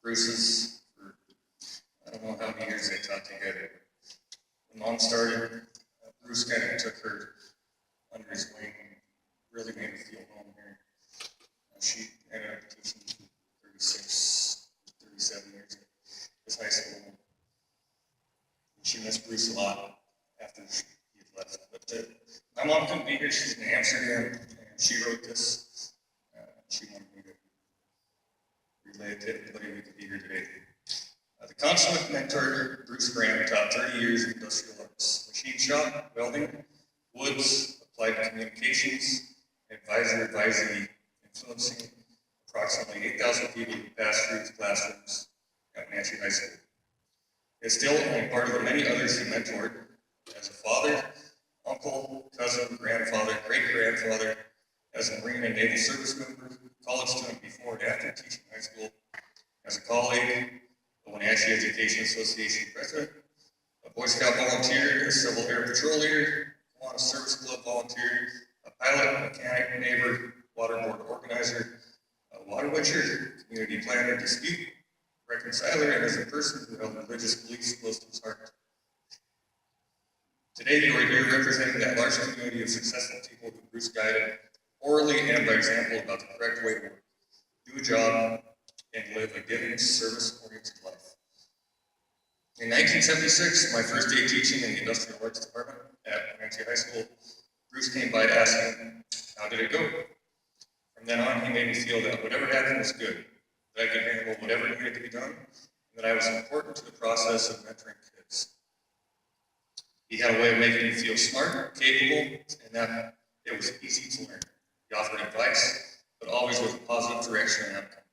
Bruce's for I don't know how many years they taught together. When Mom started, Bruce kind of took her under his wing and really made her feel home here. She ended up teaching 36, 37 years as high school. And she missed Bruce a lot after he had left. But my mom couldn't be here. She's in Amsterdam, and she wrote this. She wanted me to relay it to everybody who could be here today. The consummate mentor, Bruce Graham, taught 30 years of industrial arts, machine shop, welding, woods, applied communications, advising, influencing approximately 8,000 people who passed through his classrooms at Wenatchee High School. It's still only part of the many others he mentored as a father, uncle, cousin, grandfather, great-grandfather, as a Marine and Naval Service member, college student before and after teaching high school, as a colleague, the Wenatchee Education Association president, a Boy Scout volunteer, a Civil Air Patrol leader, Kiwanis Service Club volunteer, a pilot, mechanic, neighbor, water board organizer, a water witcher, community planner, dispute reconciler, and as a person who held religious beliefs close to his heart. Today you are here representing that large community of successful people who Bruce guided orally and by example about the correct way to work, do a job, and live a giving, service-oriented life. In 1976, my first day teaching in the Industrial Arts Department at Wenatchee High School, Bruce came by asking, how did it go? From then on, he made me feel that whatever happened was good, that I could handle whatever needed to be done, and that I was important to the process of mentoring kids. He had a way of making me feel smart, capable, and that it was easy to learn. He offered advice, but always with a positive direction and outcome.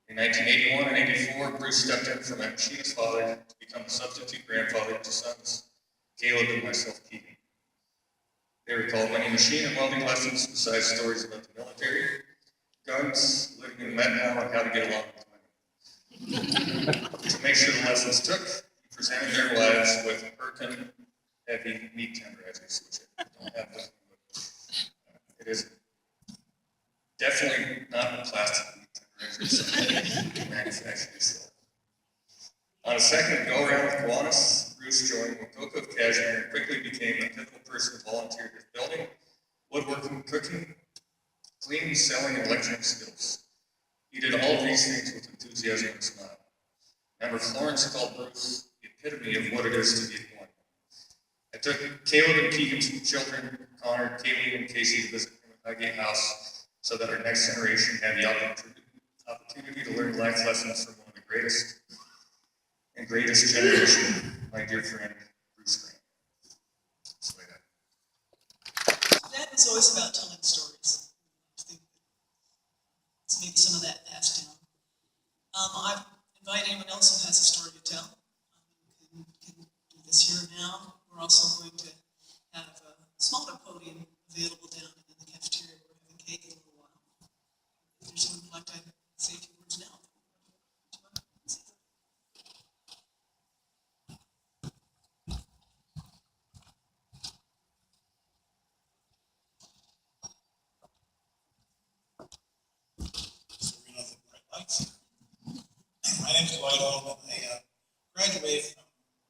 In 1981 and 84, Bruce stepped in from a machinist father to become a substitute grandfather to sons, Caleb and myself, Keegan. They recalled many machine and welding lessons besides stories about the military, guns, living in Metnow, and how to get along with women. To make sure the lessons took, he presented their lives with Perkin heavy meat tenderizers, which I don't have with me, but it is definitely not plastic meat tenderizers manufactured still. On a second go-around with Kiwanis, Bruce joined Wakoko of Cashmere and quickly became a pivotal person who volunteered with building, woodworking, cooking, cleaning, selling, and lecturing skills. He did all of these things with enthusiasm and a smile. Member Florence called Bruce the epitome of what it is to be a one. I took Caleb and Keegan's children, Connor, Kaylee, and Casey, to visit him at Highgate House so that our next generation had the opportunity to learn life lessons from one of the greatest and greatest generation, my dear friend, Bruce Graham. That's what I got. That is always about telling stories. I think it's maybe some of that passed down. I invite anyone else who has a story to tell. Can do this here now. We're also going to have a smaller podium available down in the cafeteria. We're having cake in a little while. If there's someone who'd like to say a few words now. My name is Dwight Holman. I graduated from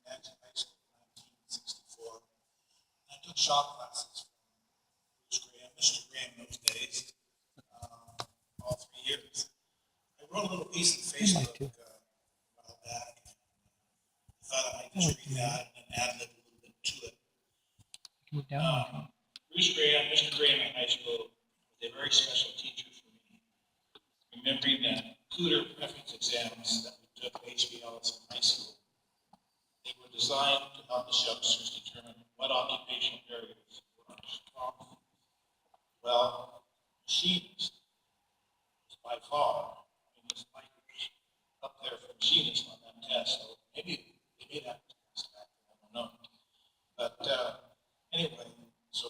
Wenatchee High School in 1964. I took shop classes from Bruce Graham, Mr. Graham those days, all 3 years. I wrote a little piece on Facebook a while back. I thought I might just read that and add a little bit to it. Bruce Graham, Mr. Graham in high school was a very special teacher for me. Remembering the tutor preference exams that we took at HBLS in high school, they were designed to help us youngsters determine what occupational areas were our strong. Well, machinist was by far, Miss Mike up there for machinist on that test, so maybe they made that test back then, I don't know. But anyway, so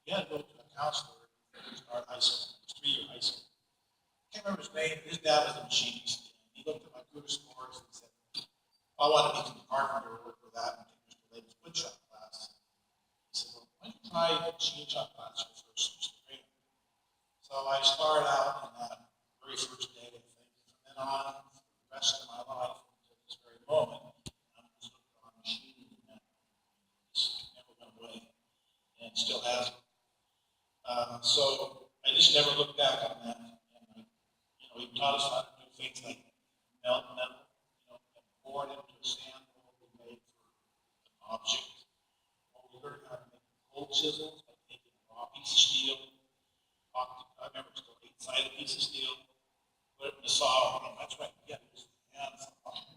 we had to go to a counselor to start high school, it was 3-year high school. I can't remember his name, his dad was a machinist. He looked at my CUDA scores and said, I want to become a carpenter, work for that, and take Mr. Layton's woodshop class. He said, well, why don't you try the machine shop class first, Mr. Graham? So I started out in that very first day, I think. From then on, taught us how to do things like melt metal, and pour it into a sand mold we made for an object. Or we learned how to make cold chisels by taking a raw piece of steel, I remember it's still 8-sided piece of steel, put it in the saw, and that's right, yeah, use the hands.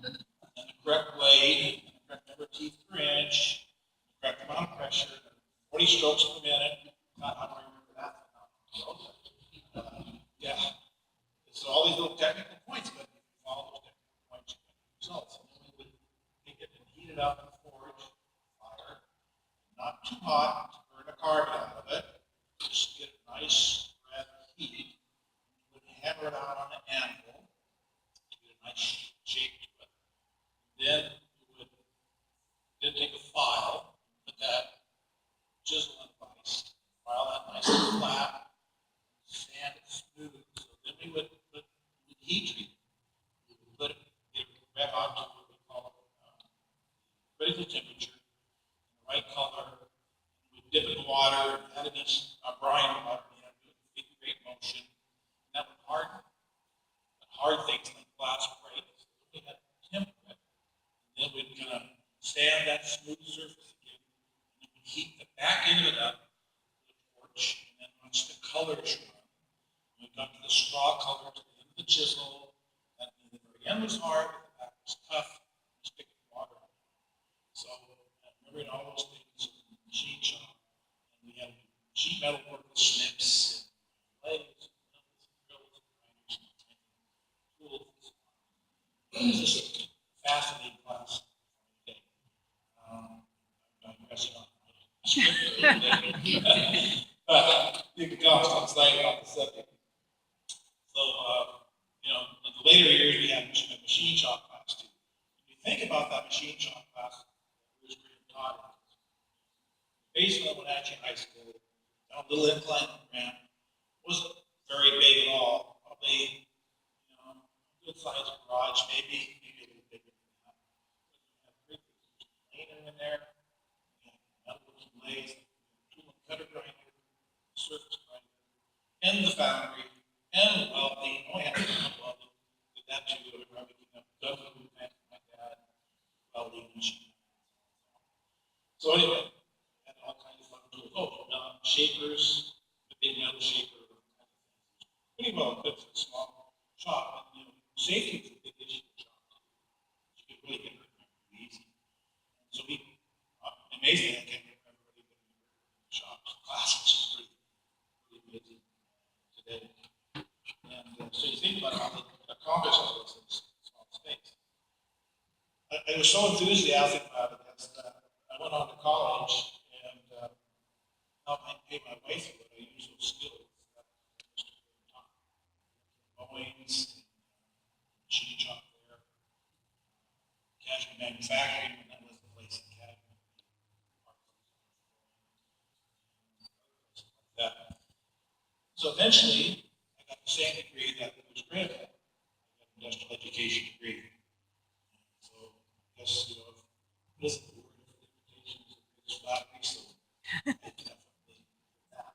And the correct blade, and the correct number of teeth per inch, the correct amount of pressure, 40 strokes per minute. God, how do I remember that? Yeah. So all these little technical points, but if you follow those technical points, you get results. And then we would take it and heat it up in the forge, fire, not too hot to burn the carbon out of it, just get a nice red heat. We would hammer it out on the anvil to get a nice shape to it. Then we would take a file, put that chisel in place, file that nice and flat, sand it smooth. So then we would heat treat it. We would put it, get it rev out to what we call critical temperature, the right color. We dip it in water, add it in brine water, do it in great motion. And that would harden. But hard things like glass breaks. We had to temper it. And then we'd kind of sand that smooth surface again. And then we'd heat the back end of it up with a torch, and then watch the colors run. We got to the straw color to the end of the chisel, and the very end was hard, but the back was tough, stick water on it. So, remembering all those things in the machine shop, and we had sheet metal work with snips, and blades, and mills, and drills, and grinders, and tools. It was just a fascinating class today. I'm digressing on my script a little bit. But you can come, I'm excited about the subject. So, in the later years, we had a machine shop class too. When you think about that machine shop class that Bruce Graham taught, based on Wenatchee High School, down a little incline ramp, wasn't very big at all. Probably, good sized garage, maybe a little bigger than that. We had great planer in there, we had metalworking lathes, tool and cutter grinder, surface grinder, and the foundry. And welding, had welding, did that too. I remember Doug my dad, welding machine. So anyway, had all kinds of fun tools. Shapers, the big metal shaper, pretty well equipped for a small shop. And safety was a big issue in the shop too. You could really get hurt pretty easy. So amazingly, I can't remember anybody in the shop class, which is pretty amazing today. And so you think about how they accomplish all this in a small space. I was so enthusiastic about it that I went on to college and helped pay my way through it. I used those skills that Mr. Graham taught. Boeing's, machine shop there, Cashman Manufacturing, when that was the place in Cashman. Like that. So eventually, I got the same degree that Bruce Graham had. I got an industrial education degree. So I guess, if it isn't the word for limitations of this flattery, so I definitely did that.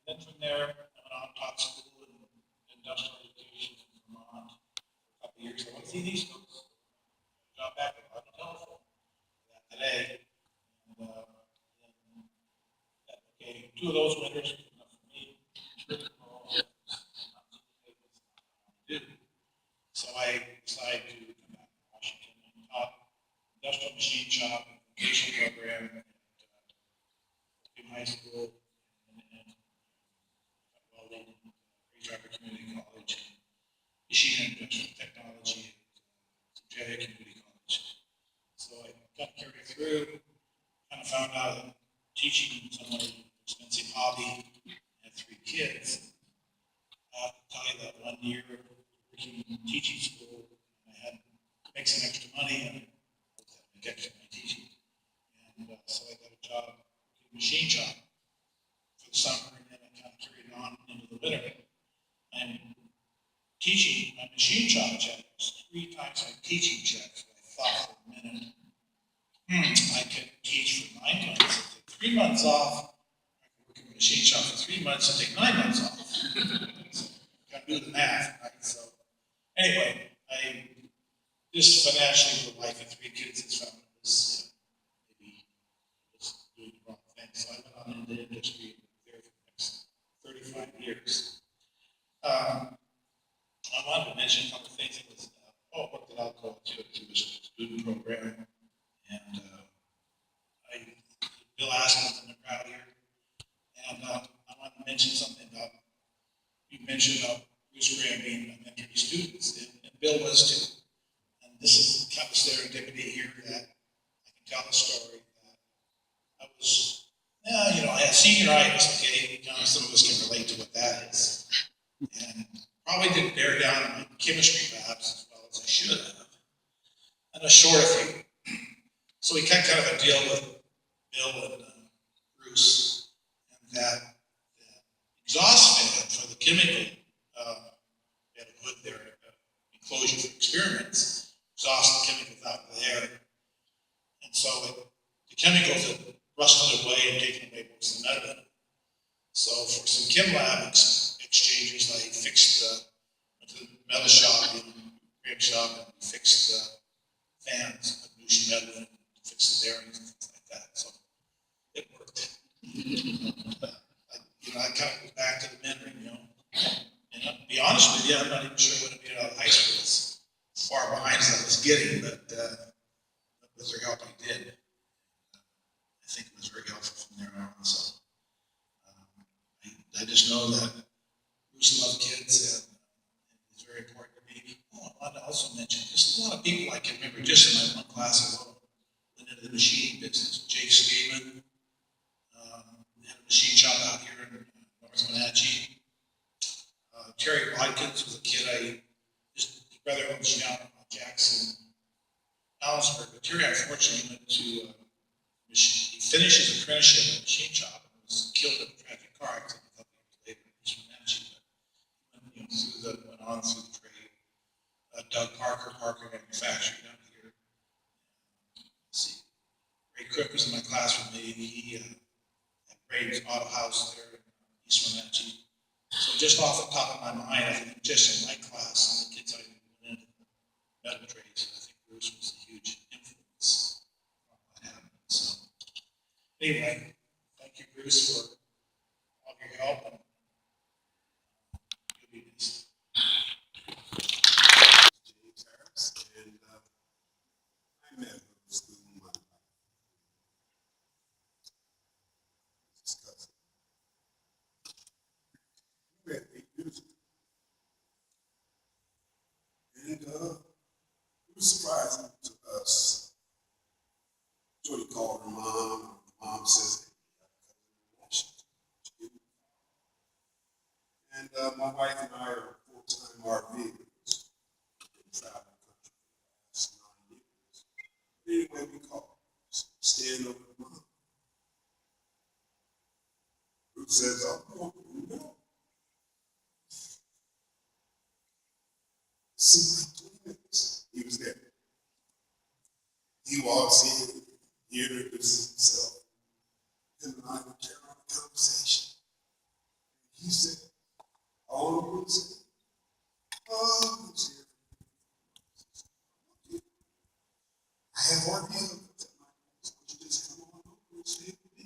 And then from there, I went on, taught school in industrial education in Vermont for a couple of years. I went to see these folks. I got back on the telephone for that today. And then, okay, 2 of those winters was enough for me. So I decided to come back to Washington and taught industrial machine shop and vocational program in high school and welding at Grace Harbor Community College, machine and industrial technology at Jaya Community College. So I got carried through, kind of found out that teaching was somewhat an expensive hobby. I had 3 kids. I have to tell you that one year working in teaching school, I had to make some extra money and I was having to get extra money teaching. And so I got a job in a machine shop for the summer, and then I kind of carried it on into the winter. And teaching my machine shop check was 3 times my teaching check. So I thought for a minute, I could teach for 9 months, take 3 months off. I could work in a machine shop for 3 months and take 9 months off. So kind do the math, right? So, anyway, I just financially with wife and 3 kids has found it was, maybe just doing the wrong thing. So I went on into the industry there for the next 35 years. I wanted to mention a couple of things. It was, what did I call it? It was a student program. And Bill Askins in the crowd here. And I wanted to mention something about, you mentioned about Bruce Graham being a mentor to students, and Bill was too. And this is kind of serendipity here that I can tell the story that I was, I had senioritis, okay? Some of us can relate to what that is. And probably didn't bear down on my chemistry labs as well as I should have. And a short of few. So we had kind of a deal with Bill and Bruce, and that exhaust fan for the chemical, we had a hood there, enclosure for experiments, exhaust the chemicals out of the air. And so the chemicals had rusted away and taken away most of the metal in it. So for some chem lab exchanges, I went to the metal shop, Graham shop, and fixed fans, put new metal in, fixed the bearings and things like that. So it worked. I kind of go back to the mentoring, And to be honest with you, I'm not even sure what I made out of high school as far behind as I was getting, but with their help, I did. I think it was very helpful from there on. So I just know that Bruce loved kids, and it's very important to me. I want to also mention just a lot of people I can remember just in my one class alone went into the machining business. Jake Skaman had a machine shop out here in North Wenatchee. Terry Watkins was a kid his brother was down in Jackson, Allenstown, but Terry unfortunately went to, he finished his apprenticeship in a machine shop and was killed in a tragic car accident a couple years later in East Wenatchee, but went on through the trade. Doug Parker Manufacturing out here. Let's see, Ray Crook was in my class with me. He had Ray's Auto House there in East Wenatchee. So just off the top of my mind, I think just in my class and the kids I went into the metal trades, I think Bruce was a huge influence on what happened. So anyway, thank you, Bruce, for all your help, and you'll be missed. James Harris, and I met Bruce through my cousin. We met 8 years ago. And it was surprising to us. Jody called her mom. Mom says, hey, and my wife and I are full-time RVers. We've been traveling the country for the last 9 years. Anyway, we called. Stand over the mom. Bruce says, oh, no. See, 2 minutes. He was there. He walks in, he introduces himself, and I would carry on the conversation. He said, all of you said, oh, who's here? I have one deal. So you just come on over and stay with me.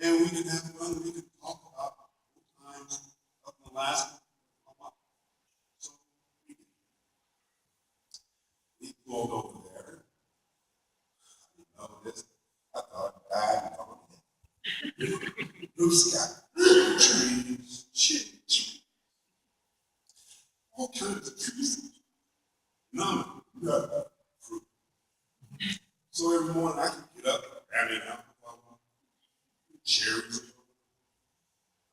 And we can have fun, we can talk about the times of the last one. So we pulled over there. I didn't know this. I thought I died on it. Bruce got trees, trees, all kinds of trees. None fruit. So every morning I could get up, grab an apple, cherries.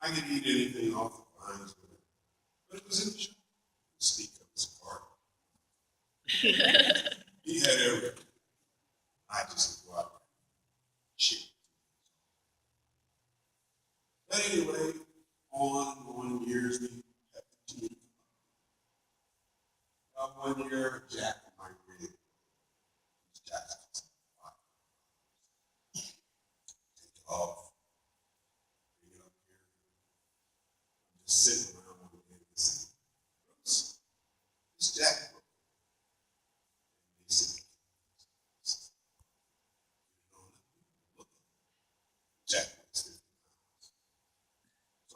I could eat anything off the vines with it. But it was in the shop. Speak of his heart. He had everything. I just go out and share. But anyway, on years we have continued. About 1 year, Jack migrated. Jack's take it off. Bring it up here. I'm just sitting around with him and saying,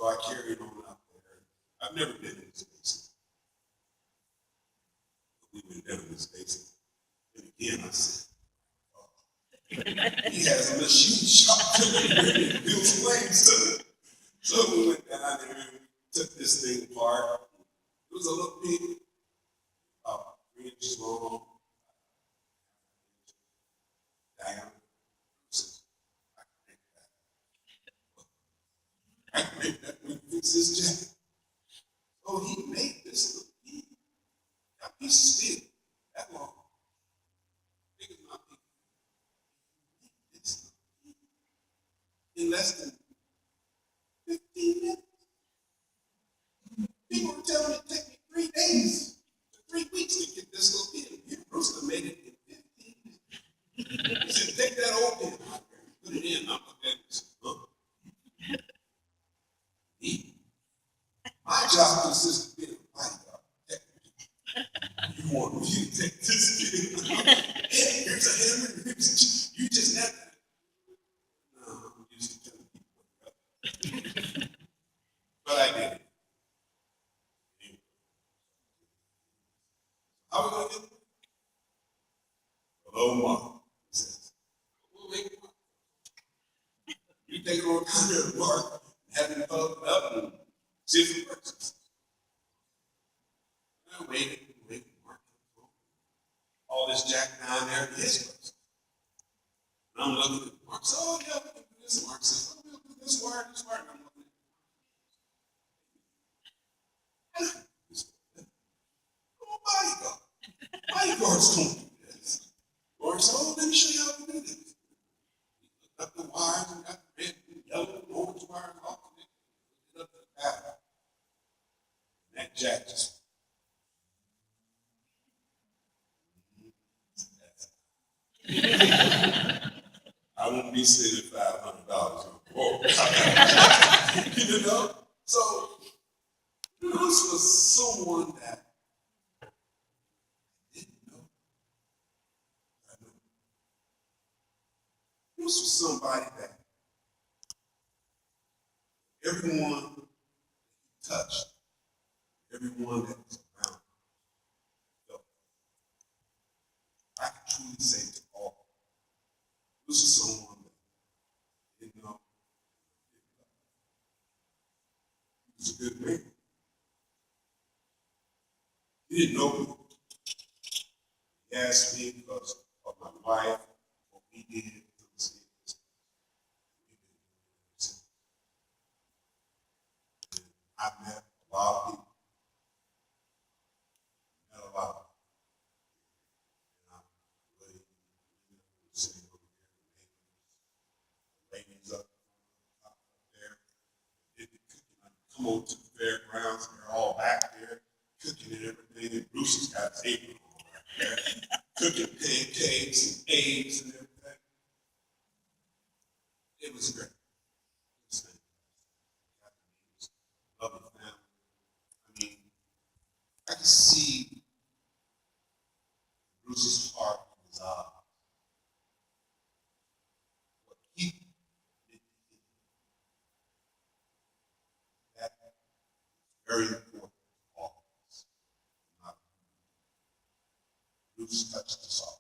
So I carried on out there. I've never been in this basement. We went down in this basement. And again, I said, he has a machine shop to build flames to it. So we went down there and took this thing apart. It was a little bit, about 3 inches long, diameter. I can make that. We can fix this jacket. Oh, he made this little piece. That piece of steel that long. Big as my pinky. This little piece. In less than 15 minutes. People were telling me it take me 3 days to 3 weeks to get this little pin. Here, Brewster made it in 15 minutes. He said, take that old pin out there and put it in. I'm looking at it and said, look. My job consists of being a bodyguard. You want me to take this pin out? Yeah, here's a hammer. You just have to. No, I'm used to telling people. But I did it. How are we going to get there? Hello, Mark. He says, we'll make it work. You take it on kind of Mark, have him plug it up and see if it works. I waited, Mark. All this jack down there in his place. And I'm looking at Mark. So, oh, yeah, we can do this. Mark says, oh, we'll do this wire, and I'm looking at this. Oh, bodyguard. Bodyguards don't do this. Mark said, oh, let me show you how to do this. He looked up the wires and got the red and yellow and orange wires off of it. Put it up to the battery. And that jack just. I won't be spending $500 on a quote. You know? So, this was someone that didn't know. I know. This was somebody that everyone he touched, everyone that was around, felt. I can truly say to all, this is someone that didn't know. He was a good man. He didn't know me. He asked me because of my wife, what we did to the state. I met a lot of people. Met a lot of people. And I'm really sitting over here, ladies up there, did the cooking. I come over to the fairgrounds, and they're all back there cooking and everything. And Bruce has got his apron on back there, cooking pancakes and eggs and everything. It was great. It was fantastic. Lovely family. I mean, I can see Bruce's heart in his eyes. What he did, that is very important to all of us. Bruce touched us all.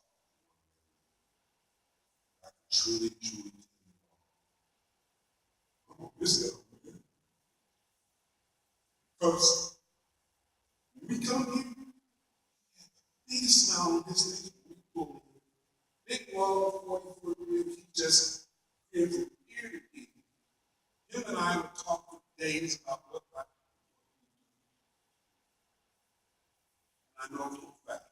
I can truly tell you all. I'm on this guy. Because when we come here, biggest smile on his face when we pull in. Big long 40-foot rib, he just in from ear to ear. Him and I would talk for days about what life is. I know for a fact